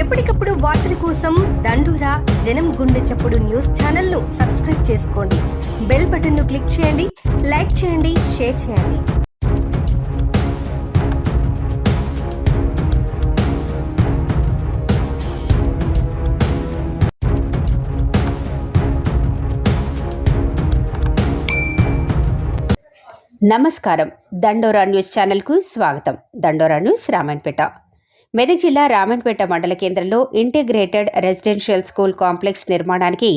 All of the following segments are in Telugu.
ఎప్పటికప్పుడు వార్తల కోసం దండోరా జనం గుండె చప్పుడు న్యూస్ ఛానల్ ను సబ్స్క్రైబ్ చేసుకోండి. బెల్ బటన్ ను క్లిక్ చేయండి, లైక్ చేయండి, షేర్ చేయండి. నమస్కారం. దండోరా న్యూస్ ఛానల్కు స్వాగతం. దండోరా న్యూస్ రామన్పేట. మెదక్ జిల్లా రామన్పేట మండల కేంద్రంలో ఇంటిగ్రేటెడ్ రెసిడెన్షియల్ స్కూల్ కాంప్లెక్స్ నిర్మాణానికి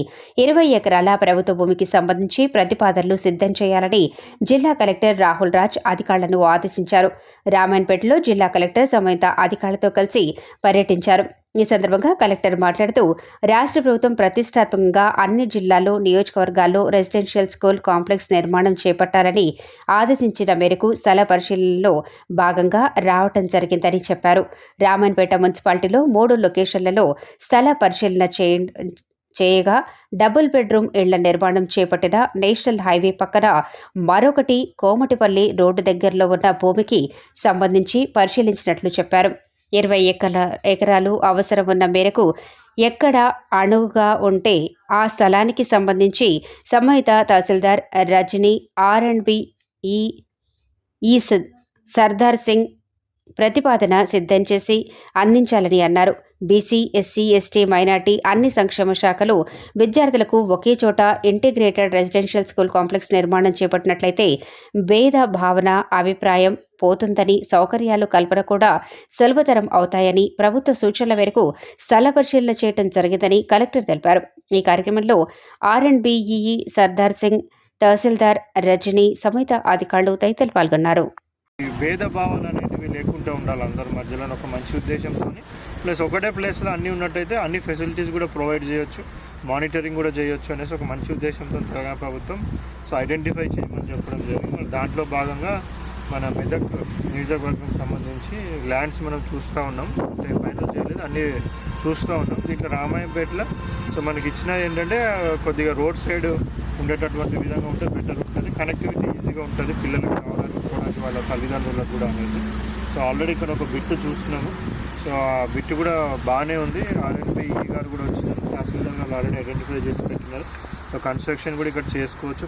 20 ఎకరాల ప్రభుత్వ భూమికి సంబంధించి ప్రతిపాదనలు సిద్ధం చేయాలని జిల్లా కలెక్టర్ రాహుల్ రాజ్ అధికారులను ఆదేశించారు. రామన్పేటలో జిల్లా కలెక్టర్ సంబంధిత అధికారులతో కలిసి పర్యటించారు. ఈ సందర్భంగా కలెక్టర్ మాట్లాడుతూ రాష్ట్ర ప్రభుత్వం ప్రతిష్టాత్మకంగా అన్ని జిల్లాల్లో నియోజకవర్గాల్లో రెసిడెన్షియల్ స్కూల్ కాంప్లెక్స్ నిర్మాణం చేపట్టాలని ఆదేశించిన మేరకు స్థల పరిశీలనలో భాగంగా రావటం జరిగిందని చెప్పారు. రామన్పేట మున్సిపాలిటీలో 3 లొకేషన్లలో స్థల పరిశీలన చేయగా డబుల్ బెడ్రూమ్ ఇళ్ల నిర్మాణం చేపట్టిన నేషనల్ హైవే పక్కన మరొకటి కోమటిపల్లి రోడ్డు దగ్గరలో ఉన్న భూమికి సంబంధించి పరిశీలించినట్లు చెప్పారు. 20 ఎకరాలు అవసరం ఉన్న మేరకు ఎక్కడ అణువుగా ఉంటే ఆ స్థలానికి సంబంధించి సంబంధిత తహసీల్దార్ రజనీ R&B ఈ సర్దార్ సింగ్ ప్రతిపాదన సిద్ధం చేసి అందించాలని అన్నారు. బీసీ, ఎస్సీ, ఎస్టీ, మైనార్టీ అన్ని సంక్షేమ శాఖలు విద్యార్థులకు ఒకే చోట ఇంటిగ్రేటెడ్ రెసిడెన్షియల్ స్కూల్ కాంప్లెక్స్ నిర్మాణం చేపట్టినట్లయితే భేద భావన అభిప్రాయం పోతుందని, సౌకర్యాలు కల్పన కూడా సులభతరం అవుతాయని ప్రభుత్వ సూచనల మేరకు స్థల పరిశీలన చేయడం జరిగిందని కలెక్టర్ తెలిపారు. ఈ కార్యక్రమంలో R&B సర్దార్ సింగ్, తహసీల్దార్ రజనీ, సంబంధిత అధికారులు తదితరులు పాల్గొన్నారు. భేదభావాలు అనేటివి లేకుండా ఉండాలి అందరి మధ్యలో ఒక మంచి ఉద్దేశంతో, ప్లస్ ఒకటే ప్లేస్లో అన్నీ ఉన్నట్టయితే అన్ని ఫెసిలిటీస్ కూడా ప్రొవైడ్ చేయొచ్చు, మానిటరింగ్ కూడా చేయొచ్చు అనేసి ఒక మంచి ఉద్దేశంతో తెలంగాణ ప్రభుత్వం ఐడెంటిఫై చేయమని చెప్పడం జరిగింది. దాంట్లో భాగంగా మన మెదక్ నియోజకవర్గం సంబంధించి ల్యాండ్స్ మనం చూస్తూ ఉన్నాం, అంటే ఫైనల్ చేయలేదు, అన్నీ చూస్తూ ఉన్నాం. దీంట్లో రామాయంపేటలో మనకి ఇచ్చిన ఏంటంటే కొద్దిగా రోడ్ సైడ్ ఉండేటటువంటి విధంగా ఉంటే బెటర్ ఉంటుంది, కనెక్టివిటీ ఈజీగా ఉంటుంది పిల్లలకు కావాలనుకోవడానికి, వాళ్ళ తల్లిదండ్రులకు కూడా అనేది. ఆల్రెడీ ఇక్కడ ఒక బిట్టు చూస్తున్నాము. ఆ బిట్టు కూడా బాగానే ఉంది. R&B గారు కూడా వచ్చినారు, తహసీల్దార్ గారు ఆల్రెడీ ఐడెంటిఫై చేసి పెట్టినారు. కన్స్ట్రక్షన్ కూడా ఇక్కడ చేసుకోవచ్చు.